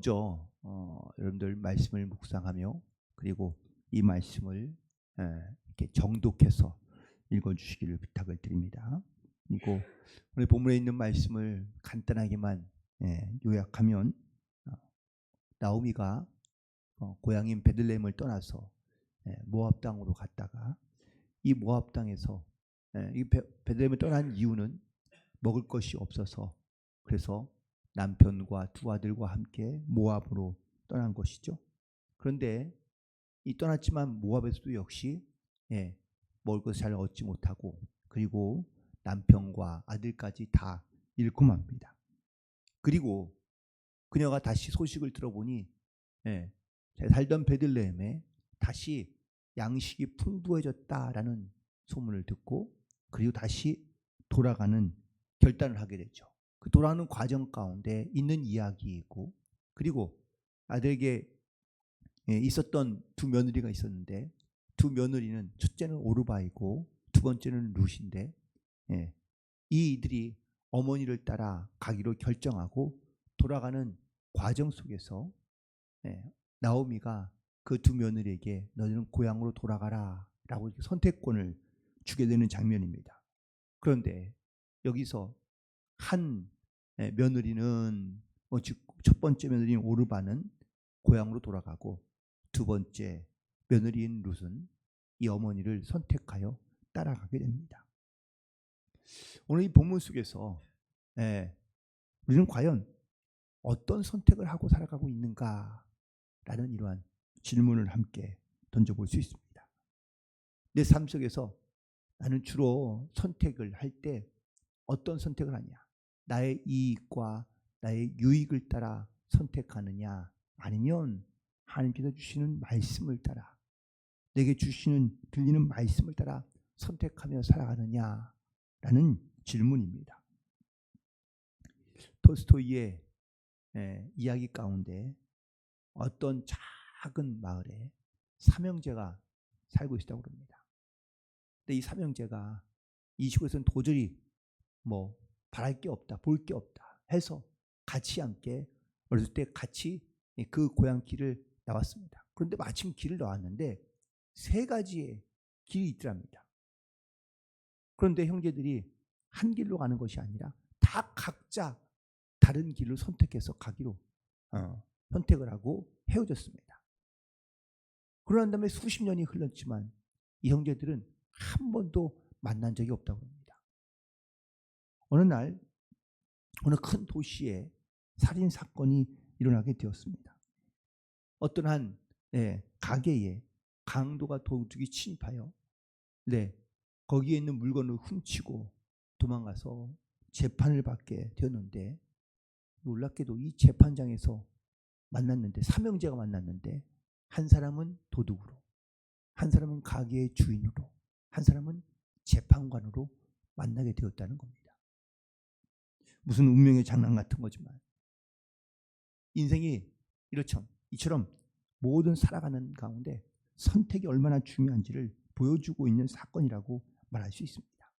먼저 여러분들 말씀을 묵상하며 그리고 이 말씀을 이렇게 정독해서 읽어주시기를 부탁을 드립니다. 그리고 오늘 본문에 있는 말씀을 간단하게만 요약하면 나오미가 고향인 베들레헴을 떠나서 모압 땅으로 갔다가 이 모압 땅에서 이 베들레헴을 떠난 이유는 먹을 것이 없어서 그래서 남편과 두 아들과 함께 모압으로 떠난 것이죠. 그런데 이 떠났지만 모압에서도 역시 먹을 것을 잘 얻지 못하고 그리고 남편과 아들까지 다 잃고 맙니다. 그리고 그녀가 다시 소식을 들어보니 살던 베들레헴에 다시 양식이 풍부해졌다라는 소문을 듣고 그리고 다시 돌아가는 결단을 하게 되죠. 그 돌아가는 과정 가운데 있는 이야기이고 그리고 아들에게 있었던 두 며느리가 있었는데 두 며느리는 첫째는 오르바이고 두 번째는 룻인데 이들이 어머니를 따라 가기로 결정하고 돌아가는 과정 속에서 나오미가 그 두 며느리에게 너희는 고향으로 돌아가라 라고 선택권을 주게 되는 장면입니다. 그런데 여기서 한 며느리는 즉 첫 번째 며느리인 오르바는 고향으로 돌아가고 두 번째 며느리인 룻은 이 어머니를 선택하여 따라가게 됩니다. 오늘 이 본문 속에서 우리는 과연 어떤 선택을 하고 살아가고 있는가라는 이러한 질문을 함께 던져볼 수 있습니다. 내 삶 속에서 나는 주로 선택을 할 때 어떤 선택을 하냐? 나의 이익과 나의 유익을 따라 선택하느냐? 아니면 하나님께서 주시는 말씀을 따라 내게 주시는 들리는 말씀을 따라 선택하며 살아가느냐라는 질문입니다. 톨스토이의 이야기 가운데 어떤 작은 마을에 삼형제가 살고 있다고 합니다. 근데 이 삼형제가 이 시골에서는 도저히 바랄 게 없다, 볼 게 없다 해서 같이 함께 어렸을 때 같이 그 고향 길을 나왔습니다. 그런데 마침 길을 나왔는데 세 가지의 길이 있더랍니다. 그런데 형제들이 한 길로 가는 것이 아니라 다 각자 다른 길을 선택해서 가기로 선택을 하고 헤어졌습니다. 그러난 다음에 수십 년이 흘렀지만 이 형제들은 한 번도 만난 적이 없다고 합니다. 어느 날 어느 큰 도시에 살인 사건이 일어나게 되었습니다. 어떤 한 가게에 강도가 도둑이 침입하여 거기에 있는 물건을 훔치고 도망가서 재판을 받게 되었는데 놀랍게도 이 재판장에서 만났는데 삼형제가 만났는데 한 사람은 도둑으로 한 사람은 가게의 주인으로 한 사람은 재판관으로 만나게 되었다는 겁니다. 무슨 운명의 장난 같은 거지만 인생이 이처럼 모든 살아가는 가운데 선택이 얼마나 중요한지를 보여주고 있는 사건이라고 말할 수 있습니다.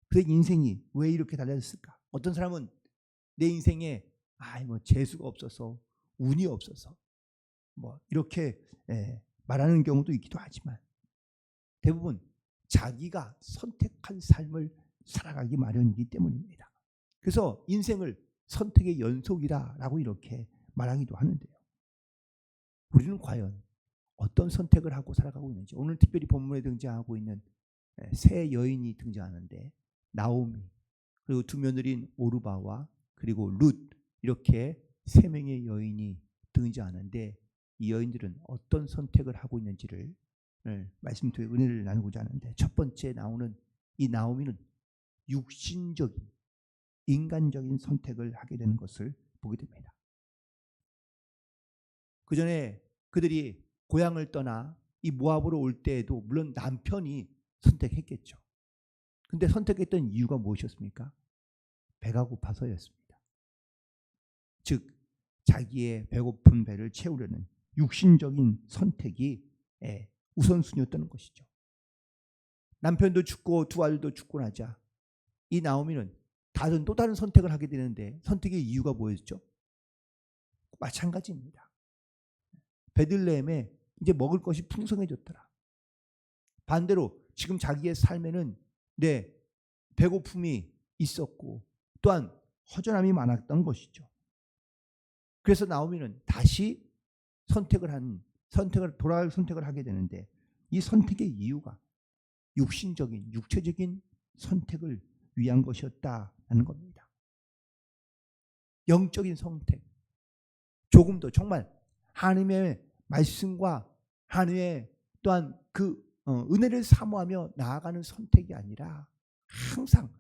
그래서 인생이 왜 이렇게 달라졌을까? 어떤 사람은 내 인생에 재수가 없어서 운이 없어서 이렇게 말하는 경우도 있기도 하지만 대부분 자기가 선택한 삶을 살아가기 마련이기 때문입니다. 그래서 인생을 선택의 연속이라고 이렇게 말하기도 하는데요. 우리는 과연 어떤 선택을 하고 살아가고 있는지 오늘 특별히 본문에 등장하고 있는 세 여인이 등장하는데 나오미 그리고 두 며느리인 오르바와 그리고 룻 이렇게 세 명의 여인이 등장하는데 이 여인들은 어떤 선택을 하고 있는지를 말씀 통해 은혜를 나누고자 하는데 첫 번째 나오는 이 나오미는 육신적인 인간적인 선택을 하게 되는 것을 보게 됩니다. 그 전에 그들이 고향을 떠나 이 모압으로 올 때에도 물론 남편이 선택했겠죠. 근데 선택했던 이유가 무엇이었습니까? 배가 고파서였습니다. 즉 자기의 배고픈 배를 채우려는 육신적인 선택이 우선순위였다는 것이죠. 남편도 죽고 두 아들도 죽고 나자 이 나오미는 또 다른 선택을 하게 되는데 선택의 이유가 뭐였죠? 마찬가지입니다. 베들레헴에 이제 먹을 것이 풍성해졌더라. 반대로 지금 자기의 삶에는 배고픔이 있었고 또한 허전함이 많았던 것이죠. 그래서 나오미는 다시 돌아갈 선택을 하게 되는데, 이 선택의 이유가 육신적인, 육체적인 선택을 위한 것이었다는 겁니다. 영적인 선택, 조금 더 정말 하나님의 말씀과 하나님의 또한 그 은혜를 사모하며 나아가는 선택이 아니라 항상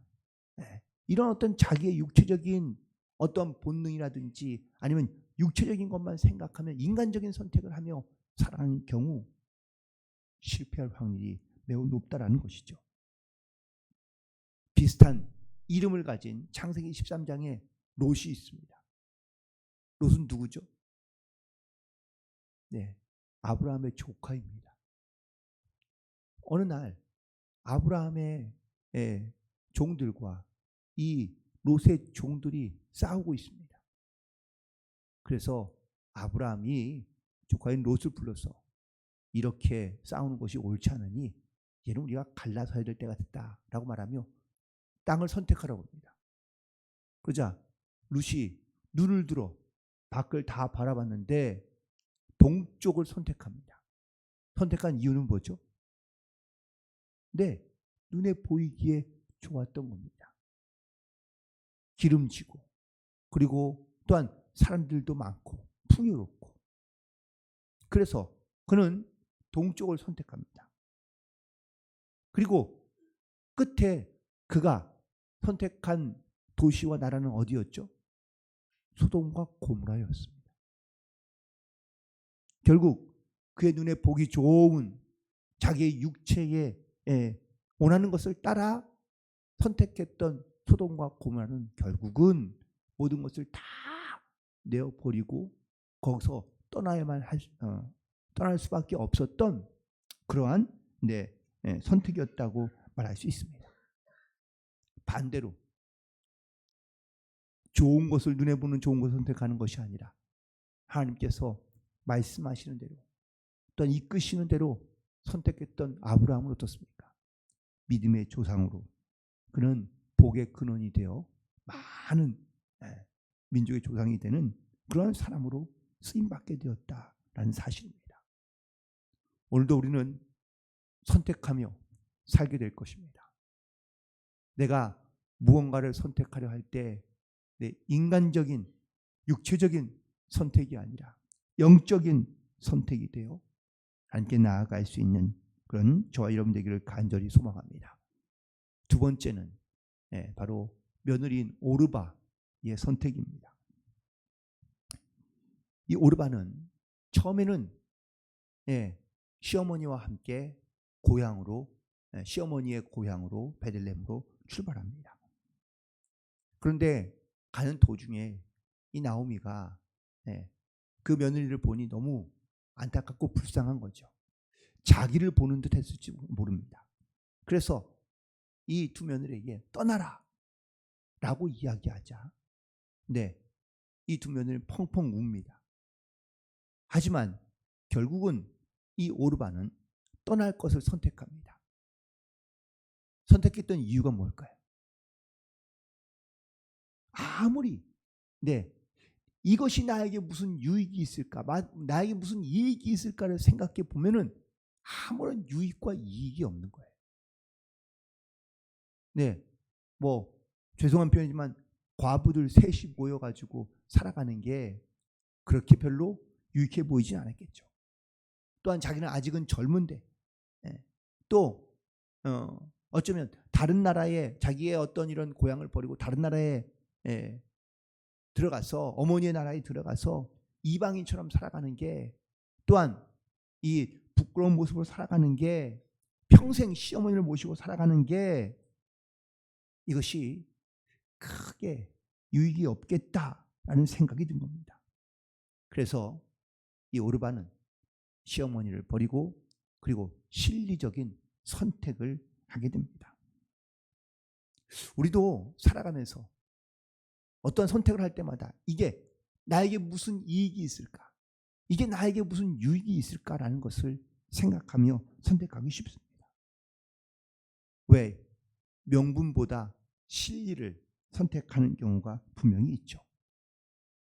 이런 어떤 자기의 육체적인 어떤 본능이라든지 아니면 육체적인 것만 생각하면 인간적인 선택을 하며 살아가는 경우 실패할 확률이 매우 높다라는 것이죠. 비슷한 이름을 가진 창세기 13장에 롯이 있습니다. 롯은 누구죠? 아브라함의 조카입니다. 어느 날 아브라함의 종들과 이 롯의 종들이 싸우고 있습니다. 그래서 아브라함이 조카인 롯을 불러서 이렇게 싸우는 것이 옳지 않으니 얘는 우리가 갈라서야 될 때가 됐다라고 말하며 땅을 선택하라고 합니다. 그러자 롯이 눈을 들어 밖을 다 바라봤는데 동쪽을 선택합니다. 선택한 이유는 뭐죠? 눈에 보이기에 좋았던 겁니다. 기름지고 그리고 또한 사람들도 많고 풍요롭고, 그래서 그는 동쪽을 선택합니다. 그리고 끝에 그가 선택한 도시와 나라는 어디였죠? 소돔과 고모라였습니다. 결국 그의 눈에 보기 좋은 자기의 육체에 원하는 것을 따라 선택했던 소돔과 고모라는 결국은 모든 것을 다 내어버리고 거기서 떠날 수밖에 없었던 그러한 선택이었다고 말할 수 있습니다. 반대로 좋은 것을, 눈에 보는 좋은 것을 선택하는 것이 아니라 하나님께서 말씀하시는 대로 또한 이끄시는 대로 선택했던 아브라함은 어떻습니까? 믿음의 조상으로 그는 복의 근원이 되어 많은 민족의 조상이 되는 그런 사람으로 쓰임받게 되었다라는 사실입니다. 오늘도 우리는 선택하며 살게 될 것입니다. 내가 무언가를 선택하려 할 때 내 인간적인 육체적인 선택이 아니라 영적인 선택이 되어 함께 나아갈 수 있는 그런 저와 여러분 되기를 간절히 소망합니다. 두 번째는 바로 며느리인 오르바의 선택입니다. 이 오르바는 처음에는 시어머니와 함께 시어머니의 고향으로 베들레헴으로 출발합니다. 그런데 가는 도중에 이 나오미가 그 며느리를 보니 너무 안타깝고 불쌍한 거죠. 자기를 보는 듯 했을지 모릅니다. 그래서 이 두 며느리에게 떠나라 라고 이야기하자 이 두 며느리는 펑펑 웁니다. 하지만 결국은 이 오르바는 떠날 것을 선택합니다. 선택했던 이유가 뭘까요? 아무리 이것이 나에게 무슨 유익이 있을까, 나에게 무슨 이익이 있을까를 생각해 보면은 아무런 유익과 이익이 없는 거예요. 죄송한 표현이지만 과부들 셋이 모여가지고 살아가는 게 그렇게 별로 유익해 보이지 않았겠죠. 또한 자기는 아직은 젊은데 또 어쩌면 다른 나라에 자기의 어떤 이런 고향을 버리고 다른 나라에 들어가서 어머니의 나라에 들어가서 이방인처럼 살아가는 게, 또한 이 부끄러운 모습으로 살아가는 게, 평생 시어머니를 모시고 살아가는 게 이것이 크게 유익이 없겠다라는 생각이 든 겁니다. 그래서 이 오르바는 시어머니를 버리고 그리고 실리적인 선택을 하게 됩니다. 우리도 살아가면서 어떤 선택을 할 때마다 이게 나에게 무슨 이익이 있을까? 이게 나에게 무슨 유익이 있을까라는 것을 생각하며 선택하기 쉽습니다. 왜? 명분보다 실리를 선택하는 경우가 분명히 있죠.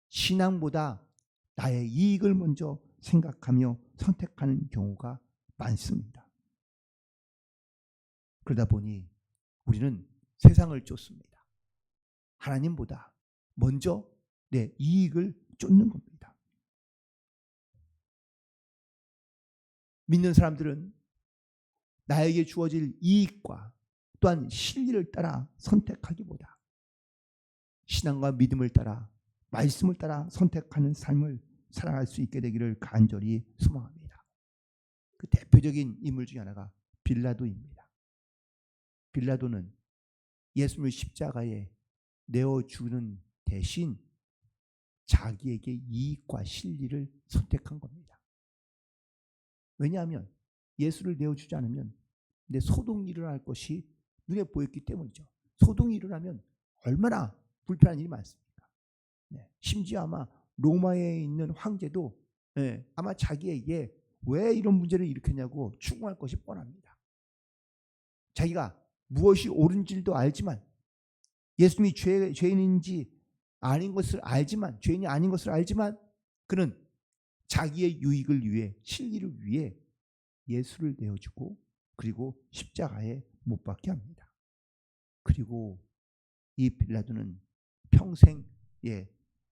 신앙보다 나의 이익을 먼저 생각하며 선택하는 경우가 많습니다. 그러다 보니 우리는 세상을 쫓습니다. 하나님보다 먼저 내 이익을 쫓는 겁니다. 믿는 사람들은 나에게 주어질 이익과 또한 실리를 따라 선택하기보다 신앙과 믿음을 따라 말씀을 따라 선택하는 삶을 살아갈 수 있게 되기를 간절히 소망합니다. 그 대표적인 인물 중에 하나가 빌라도입니다. 빌라도는 예수님을 십자가에 내어주는 대신 자기에게 이익과 실리를 선택한 겁니다. 왜냐하면 예수를 내어주지 않으면 내 소동이 일어날 것이 눈에 보였기 때문이죠. 소동이 일어나면 얼마나 불편한 일이 많습니까? 네. 심지어 아마 로마에 있는 황제도 아마 자기에게 왜 이런 문제를 일으켰냐고 추궁할 것이 뻔합니다. 자기가 무엇이 옳은지도 알지만 예수님이 죄인인지 아닌 것을 알지만 죄인이 아닌 것을 알지만 그는 자기의 유익을 위해 실리를 위해 예수를 내어주고 그리고 십자가에 못 박게 합니다. 그리고 이 빌라도는 평생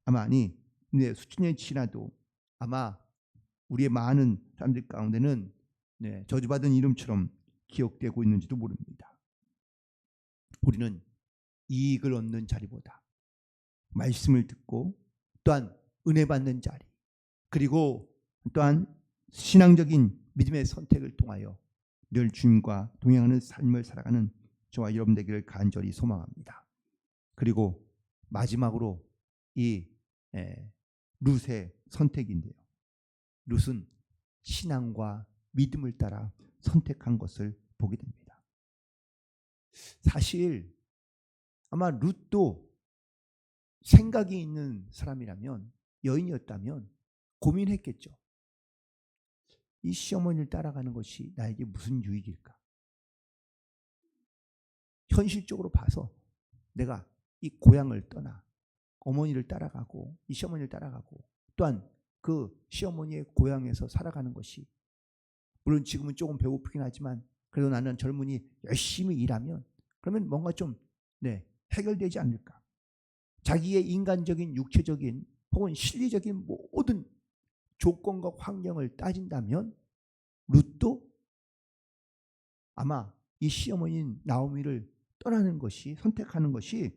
아마 수천 년이 지나도 아마 우리의 많은 사람들 가운데는 저주받은 이름처럼 기억되고 있는지도 모릅니다. 우리는 이익을 얻는 자리보다 말씀을 듣고 또한 은혜 받는 자리 그리고 또한 신앙적인 믿음의 선택을 통하여 늘 주님과 동행하는 삶을 살아가는 저와 여러분 되기를 간절히 소망합니다. 그리고 마지막으로 이 룻의 선택인데요. 룻은 신앙과 믿음을 따라 선택한 것을 보게 됩니다. 사실 아마 룻도 생각이 있는 사람이라면 여인이었다면 고민했겠죠. 이 시어머니를 따라가는 것이 나에게 무슨 유익일까? 현실적으로 봐서 내가 이 고향을 떠나 어머니를 따라가고 이 시어머니를 따라가고 또한 그 시어머니의 고향에서 살아가는 것이 물론 지금은 조금 배고프긴 하지만 그래도 나는 젊은이 열심히 일하면 그러면 뭔가 좀 해결되지 않을까? 자기의 인간적인 육체적인 혹은 실리적인 모든 조건과 환경을 따진다면 룻도 아마 이 시어머니인 나오미를 떠나는 것이 선택하는 것이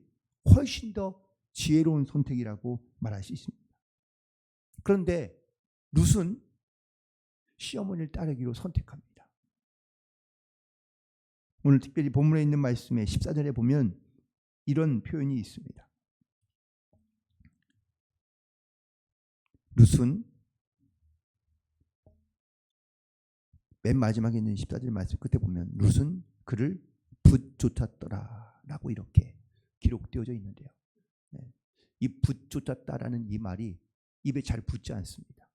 훨씬 더 지혜로운 선택이라고 말할 수 있습니다. 그런데 룻은 시어머니를 따르기로 선택합니다. 오늘 특별히 본문에 있는 말씀에 14절에 보면 이런 표현이 있습니다. 룻은 맨 마지막에 있는 14절 말씀 끝에 보면 룻은 그를 붙쫓았더라 라고 이렇게 기록되어져 있는데요. 이 붙쫓았다라는 이 말이 입에 잘 붙지 않습니다.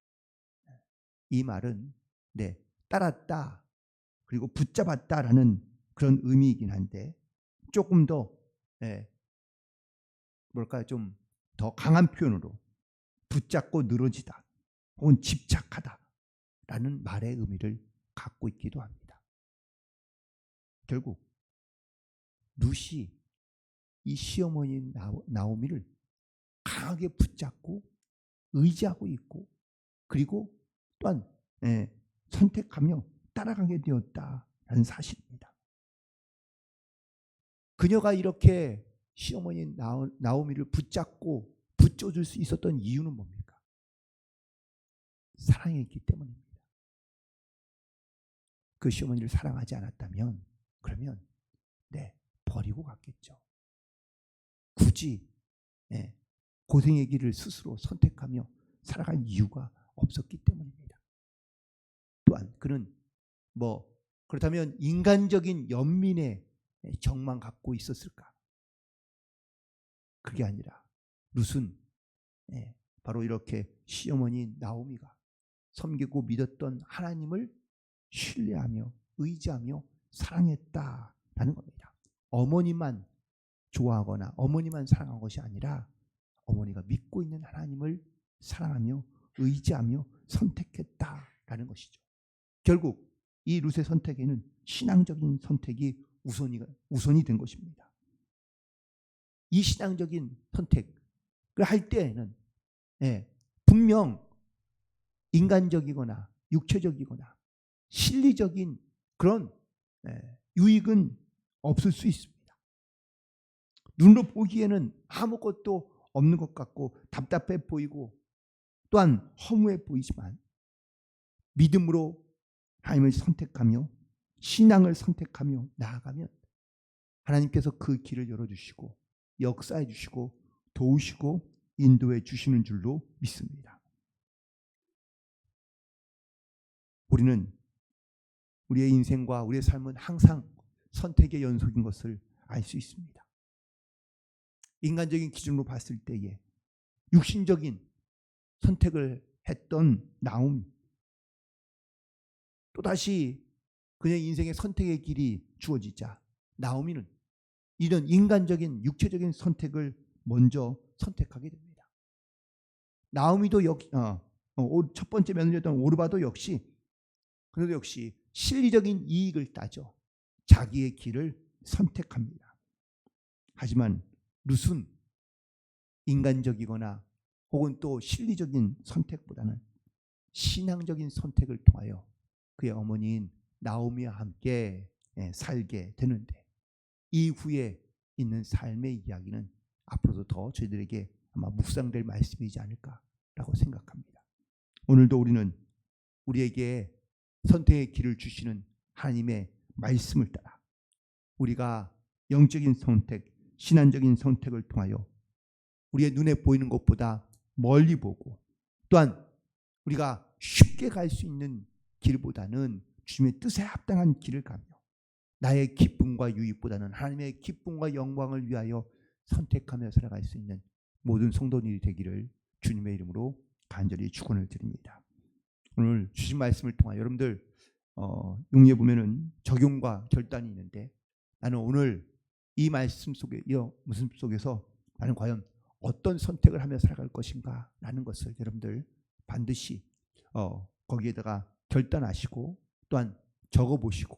이 말은 따랐다 그리고 붙잡았다라는 그런 의미이긴 한데 조금 더 좀 더 강한 표현으로 붙잡고 늘어지다 혹은 집착하다라는 말의 의미를 갖고 있기도 합니다. 결국 룻이 이 시어머니 나오미를 강하게 붙잡고 의지하고 있고 그리고 또한 선택하며 따라가게 되었다라는 사실입니다. 그녀가 이렇게 시어머니 나오미를 붙잡고 붙여줄 수 있었던 이유는 뭡니까? 사랑했기 때문입니다. 그 시어머니를 사랑하지 않았다면 그러면 버리고 갔겠죠. 굳이 고생의 길을 스스로 선택하며 살아갈 이유가 없었기 때문입니다. 또한 그는 그렇다면 인간적인 연민의 정만 갖고 있었을까? 그게 아니라 룻은 바로 이렇게 시어머니 나오미가 섬기고 믿었던 하나님을 신뢰하며 의지하며 사랑했다라는 겁니다. 어머니만 좋아하거나 어머니만 사랑한 것이 아니라 어머니가 믿고 있는 하나님을 사랑하며 의지하며 선택했다라는 것이죠. 결국 이 룻의 선택에는 신앙적인 선택이 우선이 된 것입니다. 이 신앙적인 선택을 할 때에는 분명 인간적이거나 육체적이거나 실리적인 그런 유익은 없을 수 있습니다. 눈으로 보기에는 아무것도 없는 것 같고 답답해 보이고 또한 허무해 보이지만 믿음으로 하나님을 선택하며 신앙을 선택하며 나아가면 하나님께서 그 길을 열어주시고 역사해 주시고 도우시고 인도해 주시는 줄로 믿습니다. 우리는 우리의 인생과 우리의 삶은 항상 선택의 연속인 것을 알 수 있습니다. 인간적인 기준으로 봤을 때에 육신적인 선택을 했던 나오미, 또다시 그녀의 인생의 선택의 길이 주어지자 나오미는 이런 인간적인 육체적인 선택을 먼저 선택하게 됩니다. 나오미도 첫 번째 며느리였던 오르바도 역시 그녀도 역시 실리적인 이익을 따져 자기의 길을 선택합니다. 하지만 룻은 인간적이거나 혹은 또 실리적인 선택보다는 신앙적인 선택을 통하여 그의 어머니인 나오미와 함께 살게 되는데 이후에 있는 삶의 이야기는 앞으로도 더 저희들에게 아마 묵상될 말씀이지 않을까라고 생각합니다. 오늘도 우리는 우리에게 선택의 길을 주시는 하나님의 말씀을 따라 우리가 영적인 선택, 신앙적인 선택을 통하여 우리의 눈에 보이는 것보다 멀리 보고 또한 우리가 쉽게 갈 수 있는 길보다는 주님의 뜻에 합당한 길을 가며 나의 기쁨과 유익보다는 하나님의 기쁨과 영광을 위하여 선택하며 살아갈 수 있는 모든 성도들이 되기를 주님의 이름으로 간절히 축원을 드립니다. 오늘 주신 말씀을 통하여 여러분들 용리에 보면은 적용과 결단이 있는데 나는 오늘 이 말씀 속에서 나는 과연 어떤 선택을 하며 살아갈 것인가 라는 것을 여러분들 반드시 거기에다가 결단하시고 또한 적어보시고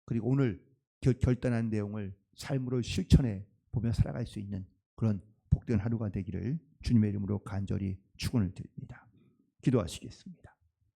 그리고 오늘 결단한 내용을 삶으로 실천해 보며 살아갈 수 있는 그런 복된 하루가 되기를 주님의 이름으로 간절히 축원을 드립니다. 기도하시겠습니다.